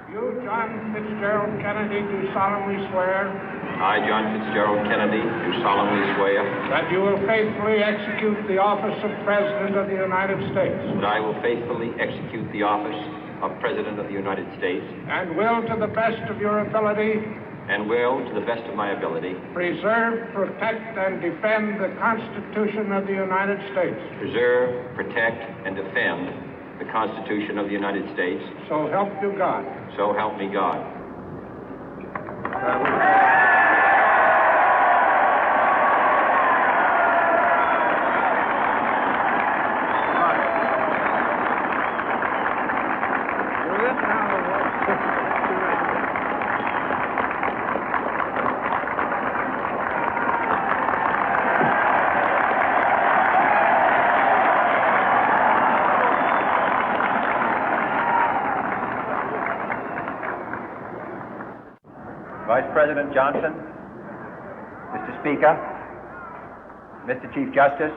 You, John Fitzgerald Kennedy, do solemnly swear. I, John Fitzgerald Kennedy, do solemnly swear. That you will faithfully execute the office of President of the United States. That I will faithfully execute the office of President of the United States. And will, to the best of your ability. And will, to the best of my ability. Preserve, protect, and defend the Constitution of the United States. Preserve, protect, and defend the Constitution of the United States. So help you God. So help me God. Vice President Johnson, Mr. Speaker, Mr. Chief Justice,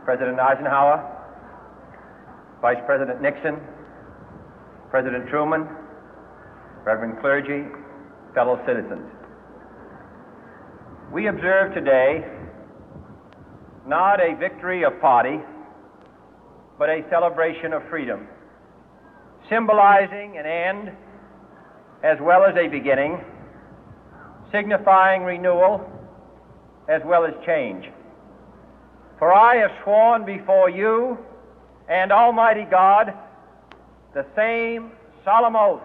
President Eisenhower, Vice President Nixon, President Truman, Reverend clergy, fellow citizens. We observe today not a victory of party, but a celebration of freedom, symbolizing an end as well as a beginning, signifying renewal as well as change. For I have sworn before you and Almighty God the same solemn oath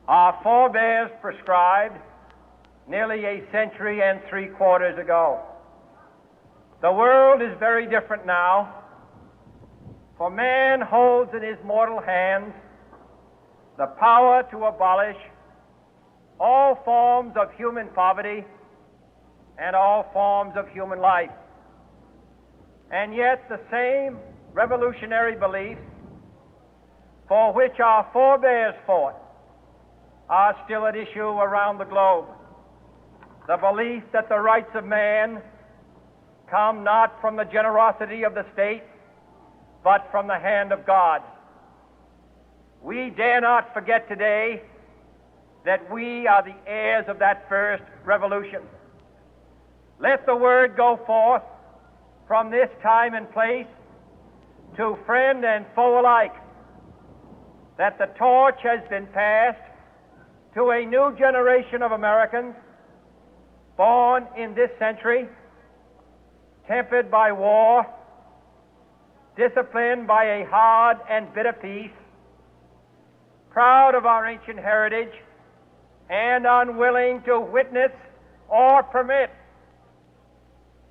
our forebears prescribed nearly a century and 3/4 ago. The world is very different now, for man holds in his mortal hands the power to abolish all forms of human poverty and all forms of human life. And yet the same revolutionary beliefs for which our forebears fought are still at issue around the globe. The belief that the rights of man come not from the generosity of the state, but from the hand of God. We dare not forget today that we are the heirs of that first revolution. Let the word go forth from this time and place to friend and foe alike that the torch has been passed to a new generation of Americans born in this century, tempered by war, disciplined by a hard and bitter peace, proud of our ancient heritage, and unwilling to witness or permit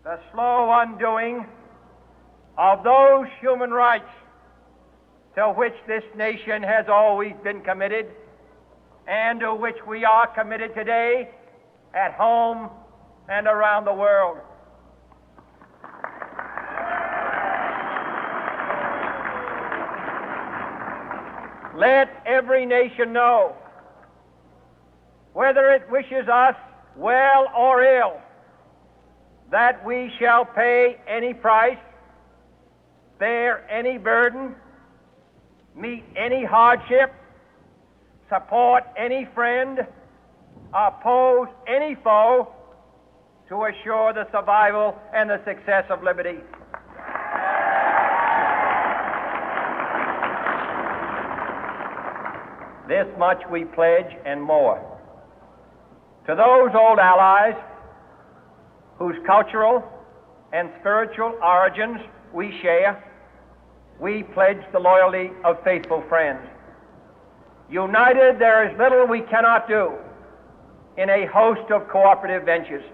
the slow undoing of those human rights to which this nation has always been committed and to which we are committed today at home and around the world. Let every nation know, whether it wishes us well or ill, that we shall pay any price, bear any burden, meet any hardship, support any friend, oppose any foe to assure the survival and the success of liberty. This much we pledge and more. To those old allies whose cultural and spiritual origins we share, we pledge the loyalty of faithful friends. United, there is little we cannot do in a host of cooperative ventures.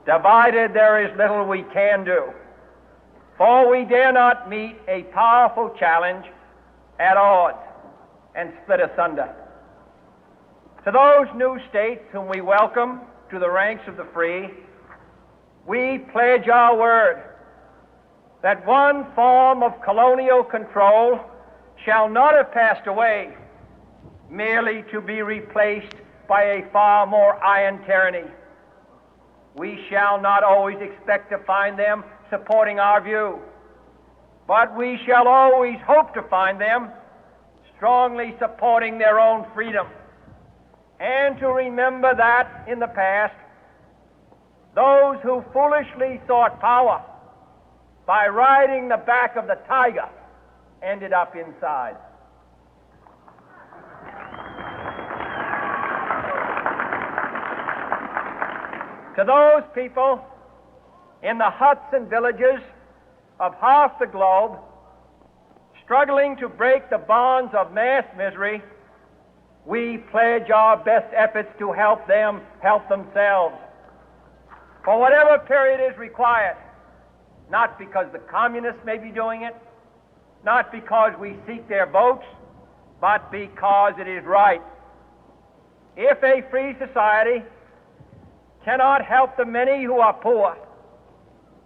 Divided, there is little we can do, for we dare not meet a powerful challenge at odds and split asunder. To those new states whom we welcome to the ranks of the free, we pledge our word that one form of colonial control shall not have passed away, merely to be replaced by a far more iron tyranny. We shall not always expect to find them supporting our view, but we shall always hope to find them strongly supporting their own freedom, and to remember that in the past, those who foolishly sought power by riding the back of the tiger ended up inside. To those people in the huts and villages of half the globe struggling to break the bonds of mass misery, we pledge our best efforts to help them help themselves for whatever period is required, not because the communists may be doing it, not because we seek their votes, but because it is right. If a free society cannot help the many who are poor,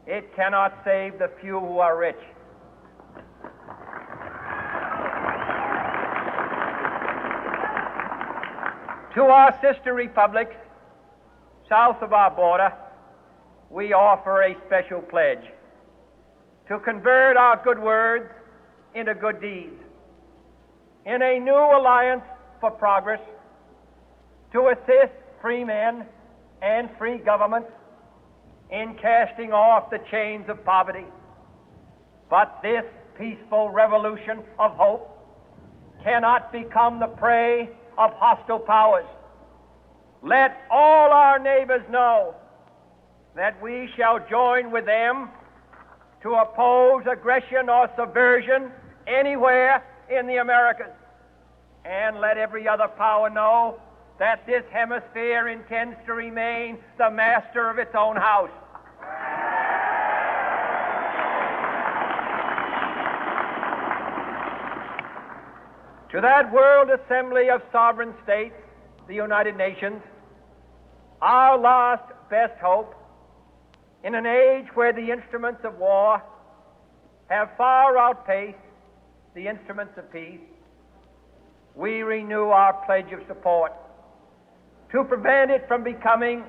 it cannot save the few who are rich. To our sister republics south of our border, we offer a special pledge to convert our good words into good deeds, in a new alliance for progress, to assist free men and free governments in casting off the chains of poverty. But this peaceful revolution of hope cannot become the prey of hostile powers. Let all our neighbors know that we shall join with them to oppose aggression or subversion anywhere in the Americas. And let every other power know that this hemisphere intends to remain the master of its own house. To that World Assembly of Sovereign States, the United Nations, our last best hope, in an age where the instruments of war have far outpaced the instruments of peace, we renew our pledge of support to prevent it from becoming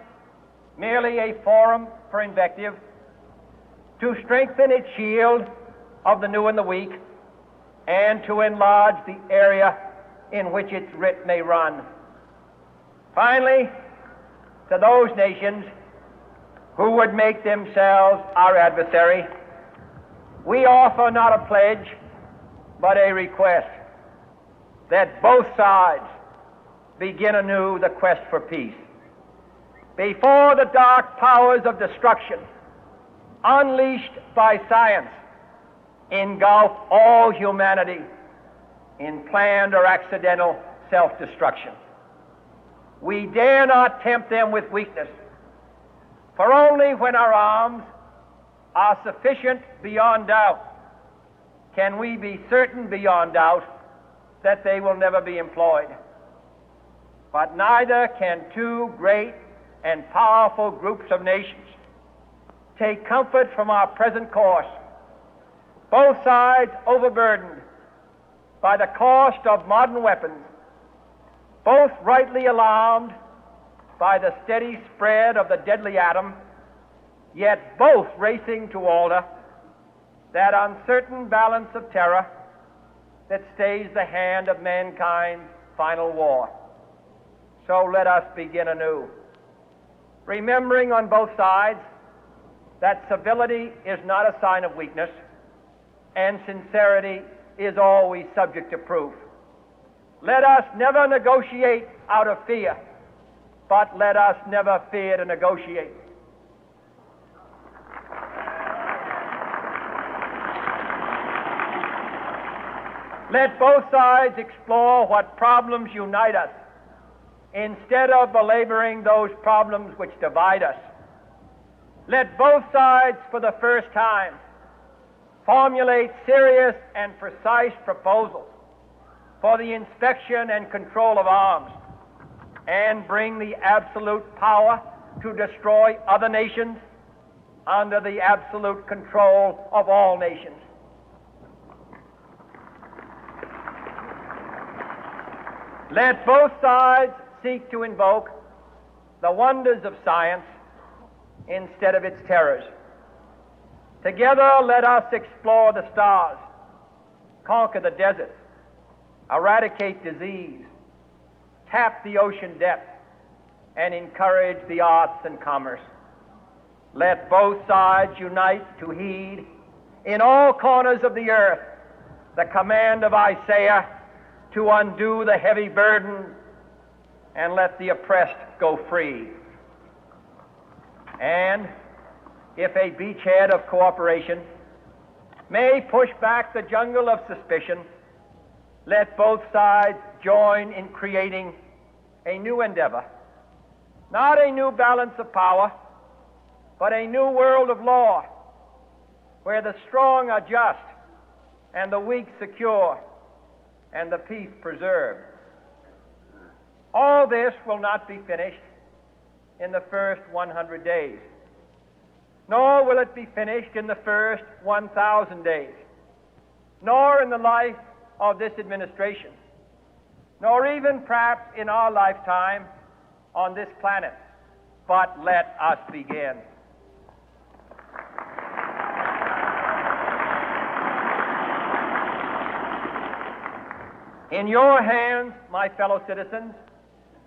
merely a forum for invective, to strengthen its shield of the new and the weak, and to enlarge the area in which its writ may run. Finally, to those nations who would make themselves our adversary, we offer not a pledge, but a request that both sides begin anew the quest for peace. Before the dark powers of destruction, unleashed by science, engulf all humanity in planned or accidental self-destruction, we dare not tempt them with weakness, for only when our arms are sufficient beyond doubt can we be certain beyond doubt that they will never be employed. But neither can two great and powerful groups of nations take comfort from our present course, both sides overburdened by the cost of modern weapons, both rightly alarmed by the steady spread of the deadly atom, yet both racing to alter that uncertain balance of terror that stays the hand of mankind's final war. So let us begin anew, remembering on both sides that civility is not a sign of weakness, and sincerity is always subject to proof. Let us never negotiate out of fear, but let us never fear to negotiate. Let both sides explore what problems unite us, instead of belaboring those problems which divide us. Let both sides, for the first time, formulate serious and precise proposals for the inspection and control of arms, and bring the absolute power to destroy other nations under the absolute control of all nations. Let both sides seek to invoke the wonders of science instead of its terrors. Together, let us explore the stars, conquer the deserts, eradicate disease, tap the ocean depth, and encourage the arts and commerce. Let both sides unite to heed in all corners of the earth the command of Isaiah to undo the heavy burden and let the oppressed go free. And if a beachhead of cooperation may push back the jungle of suspicion, let both sides join in creating a new endeavor, not a new balance of power, but a new world of law, where the strong are just and the weak secure and the peace preserved. All this will not be finished in the first 100 days, nor will it be finished in the first 1,000 days, nor in the life of this administration, nor even perhaps in our lifetime on this planet. But let us begin. In your hands, my fellow citizens,